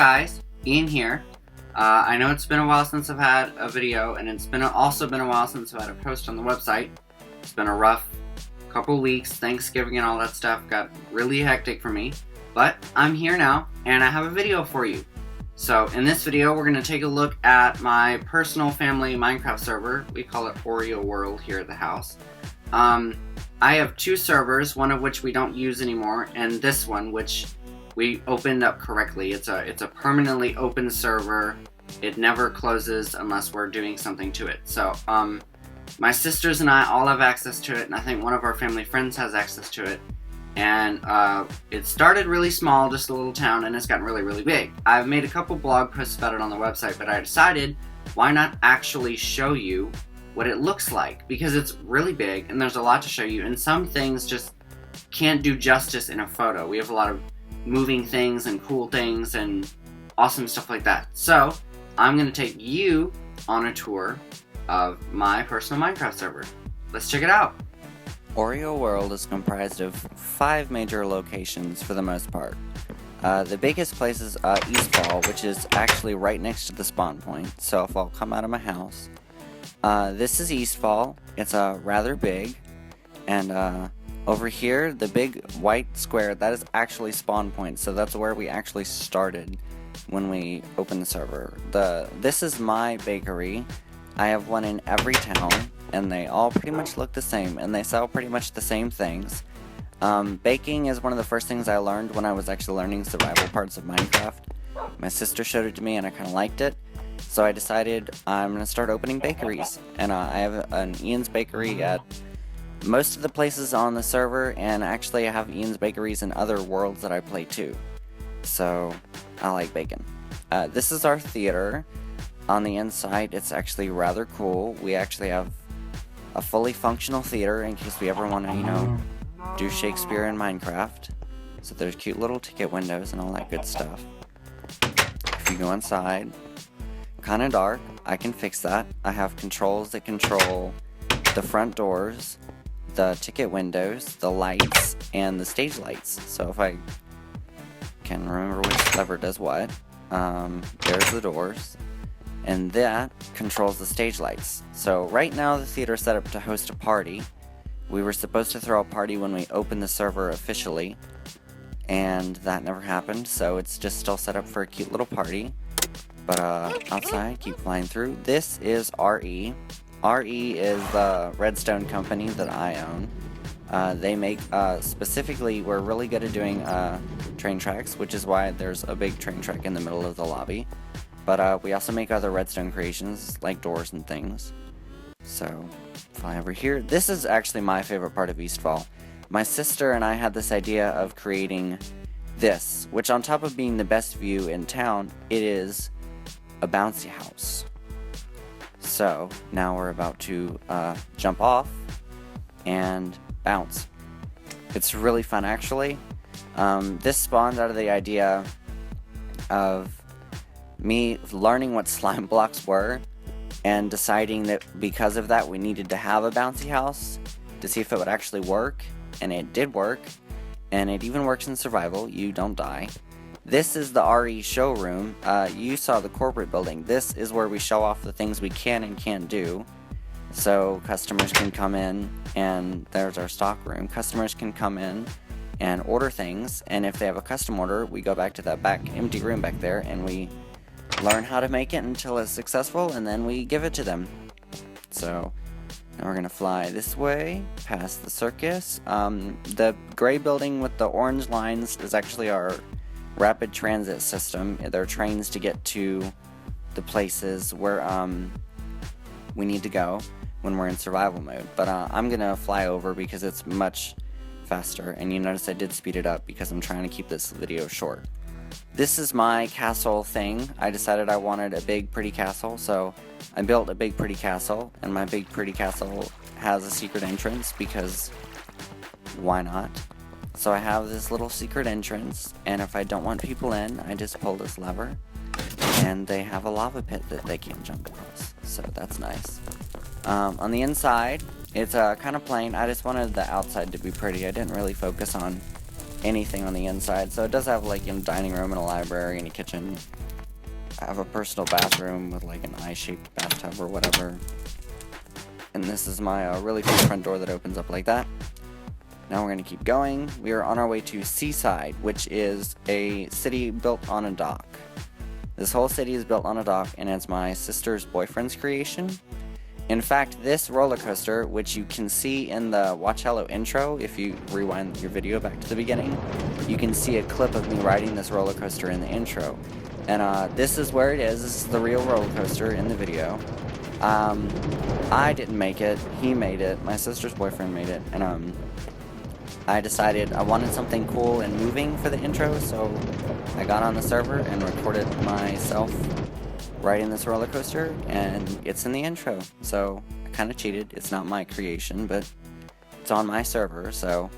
guys, Ian here. I know it's been a while since I've had a video, and it's also been a while since I've had a post on the website. It's been a rough couple weeks. Thanksgiving and all that stuff got really hectic for me. But I'm here now, and I have a video for you. So in this video, we're going to take a look at my personal family Minecraft server. We call it Orio World here at the house. I have two servers, one of which we don't use anymore, and this one, which we opened up correctly. It's a permanently open server. It never closes unless we're doing something to it. So, my sisters and I all have access to it, and I think one of our family friends has access to it. And it started really small, just a little town, and it's gotten really, really big. I've made a couple blog posts about it on the website, but I decided, why not actually show you what it looks like? Because it's really big, and there's a lot to show you, and some things just can't do justice in a photo. We have a lot of moving things and cool things and awesome stuff like that. So, I'm going to take you on a tour of my personal Minecraft server. Let's check it out. Orio World is comprised of 5 major locations for the most part. The biggest place is Eastfall, which is actually right next to the spawn point. So if I'll come out of my house, this is Eastfall. It's rather big, and over here, the big white square, that is actually spawn point. So that's where we actually started when we opened the server. This is my bakery. I have one in every town, and they all pretty much look the same, and they sell pretty much the same things. Baking is one of the first things I learned when I was actually learning survival parts of Minecraft. My sister showed it to me, and I kind of liked it, so I decided I'm going to start opening bakeries. And I have an Ian's Bakery at most of the places on the server, and actually I have Ian's Bakeries in other worlds that I play too. So, I like baking. This is our theater. On the inside, it's actually rather cool. We actually have a fully functional theater in case we ever want to, do Shakespeare in Minecraft. So there's cute little ticket windows and all that good stuff. If you go inside, kind of dark, I can fix that. I have controls that control the front doors, the ticket windows, the lights, and the stage lights. So if I can remember which lever does what, there's the doors. And that controls the stage lights. So right now the theater is set up to host a party. We were supposed to throw a party when we opened the server officially, and that never happened, so it's just still set up for a cute little party. But outside, keep flying through. This is RE. RE is the redstone company that I own. They make, specifically, we're really good at doing train tracks, which is why there's a big train track in the middle of the lobby. But we also make other redstone creations, like doors and things. So, fly over here. This is actually my favorite part of Eastfall. My sister and I had this idea of creating this, which on top of being the best view in town, it is a bouncy house. So, now we're about to jump off and bounce. It's really fun, actually. This spawned out of the idea of me learning what slime blocks were and deciding that because of that we needed to have a bouncy house to see if it would actually work, and it did work, and it even works in survival. You don't die. This is the RE showroom. You saw the corporate building. This is where we show off the things we can and can't do, so customers can come in, and there's our stock room. Customers can come in and order things, and if they have a custom order, we go back to that back empty room back there and we learn how to make it until it's successful, and then we give it to them. So now we're gonna fly this way past the circus. The gray building with the orange lines is actually our rapid transit system. They're trains to get to the places where we need to go when we're in survival mode. But I'm gonna fly over because it's much faster, and you notice I did speed it up because I'm trying to keep this video short. This is my castle thing. I decided I wanted a big pretty castle, so I built a big pretty castle, and my big pretty castle has a secret entrance because why not? So I have this little secret entrance, and if I don't want people in, I just pull this lever, and they have a lava pit that they can't jump across, so that's nice. On the inside, it's kind of plain. I just wanted the outside to be pretty. I didn't really focus on anything on the inside. So it does have like, you know, dining room and a library and a kitchen. I have a personal bathroom with like an eye-shaped bathtub or whatever. And this is my really cool front door that opens up like that. Now we're going to keep going. We are on our way to Seaside, which is a city built on a dock. This whole city is built on a dock, and it's my sister's boyfriend's creation. In fact, this roller coaster, which you can see in the WatchHallow intro, if you rewind your video back to the beginning, you can see a clip of me riding this roller coaster in the intro. And this is where it is. This is the real roller coaster in the video. I didn't make it. He made it. My sister's boyfriend made it. And I decided I wanted something cool and moving for the intro, so I got on the server and recorded myself riding this roller coaster, and it's in the intro. So I kind of cheated. It's not my creation, but it's on my server, so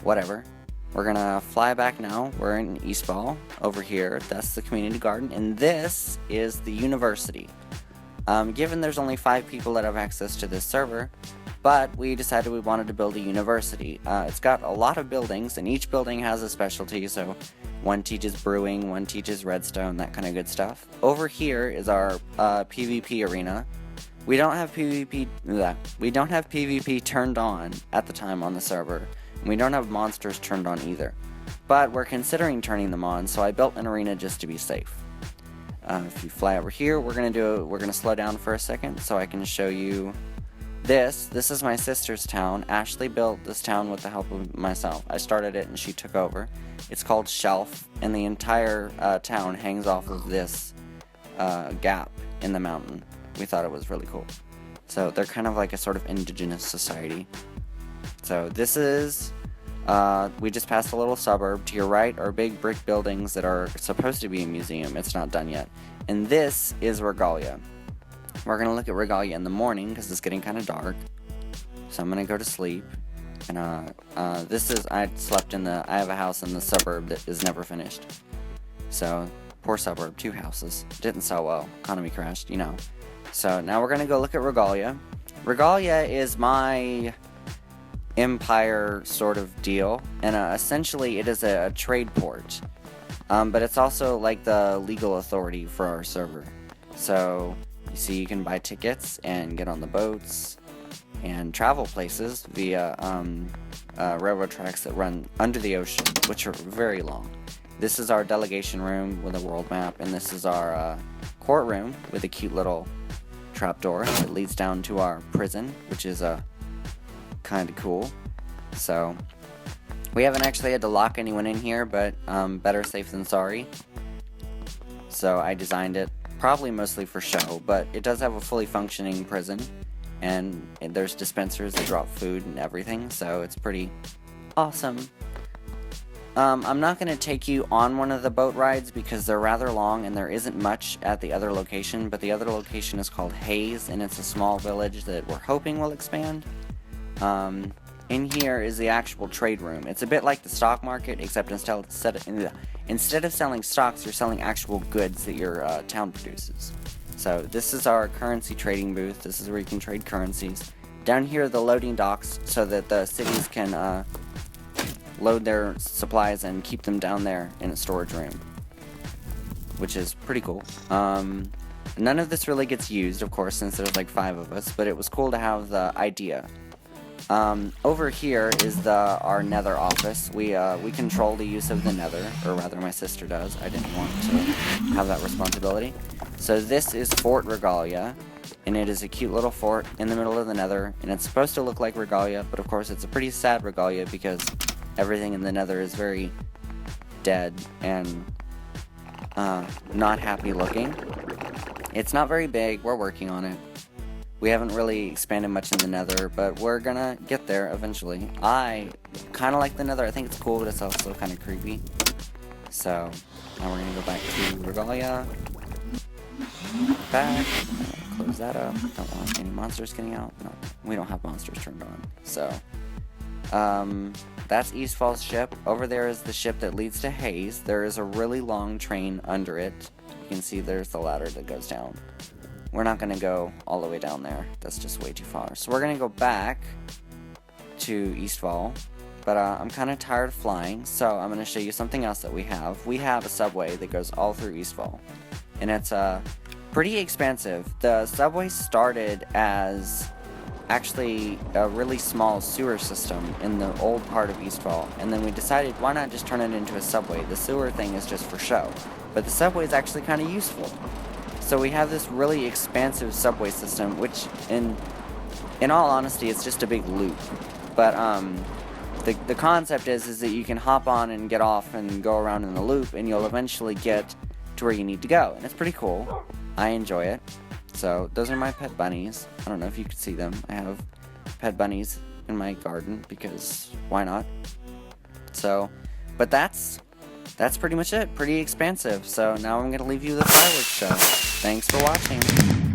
whatever. We're gonna fly back now. We're in Eastfall over here. That's the community garden, and this is the university. Given there's only 5 people that have access to this server, but we decided we wanted to build a university. It's got a lot of buildings, and each building has a specialty, so one teaches brewing, one teaches redstone, that kind of good stuff. Over here is our PvP arena. We don't have PvP turned on at the time on the server, and we don't have monsters turned on either. But we're considering turning them on, so I built an arena just to be safe. If you fly over here, we're gonna slow down for a second so I can show you this. This is my sister's town. Ashley built this town with the help of myself. I started it and she took over. It's called Shelf, and the entire town hangs off of this gap in the mountain. We thought it was really cool. So they're kind of like a sort of indigenous society. So this is, we just passed a little suburb. To your right are big brick buildings that are supposed to be a museum. It's not done yet. And this is Regalia. We're going to look at Regalia in the morning because it's getting kind of dark. So I'm going to go to sleep. And I have a house in the suburb that is never finished. So, poor suburb, 2 houses. Didn't sell well. Economy crashed, you know. So now we're going to go look at Regalia. Regalia is my empire sort of deal. And essentially it is a trade port. But it's also like the legal authority for our server. So you see, you can buy tickets and get on the boats and travel places via railroad tracks that run under the ocean, which are very long. This is our delegation room with a world map, and this is our courtroom with a cute little trapdoor that leads down to our prison, which is kind of cool. So we haven't actually had to lock anyone in here, but better safe than sorry. So I designed it probably mostly for show, but it does have a fully functioning prison, and there's dispensers that drop food and everything, so it's pretty awesome. I'm not going to take you on one of the boat rides because they're rather long and there isn't much at the other location, but the other location is called Hayes, and it's a small village that we're hoping will expand. In here is the actual trade room. It's a bit like the stock market, except instead of selling stocks, you're selling actual goods that your town produces. So this is our currency trading booth. This is where you can trade currencies. Down here are the loading docks so that the cities can load their supplies and keep them down there in a storage room, which is pretty cool. None of this really gets used, of course, since there's like 5 of us, but it was cool to have the idea. Over here is our nether office. We control the use of the nether, or rather my sister does. I didn't want to have that responsibility. So this is Fort Regalia, and it is a cute little fort in the middle of the nether, and it's supposed to look like Regalia, but of course it's a pretty sad Regalia because everything in the nether is very dead and not happy looking. It's not very big. We're working on it. We haven't really expanded much in the nether, but we're gonna get there eventually. I kind of like the nether. I think it's cool, but it's also kind of creepy. So now we're gonna go back to Regalia. Back. Close that up. Don't want any monsters getting out. No, we don't have monsters turned on. So that's Eastfall's ship. Over there is the ship that leads to Hayes. There is a really long train under it. You can see there's the ladder that goes down. We're not going to go all the way down there. That's just way too far. So we're going to go back to Eastfall. but I'm kind of tired of flying, so I'm going to show you something else that we have. We have a subway that goes all through Eastville, and it's pretty expansive. The subway started as actually a really small sewer system in the old part of Eastville, and then we decided why not just turn it into a subway. The sewer thing is just for show, but the subway is actually kind of useful. So we have this really expansive subway system, which in all honesty, it's just a big loop. But the concept is that you can hop on and get off and go around in the loop, and you'll eventually get to where you need to go, and it's pretty cool. I enjoy it. So those are my pet bunnies. I don't know if you could see them. I have pet bunnies in my garden because why not? So, but that's pretty much it. Pretty expansive. So now I'm gonna leave you the fireworks show. Thanks for watching.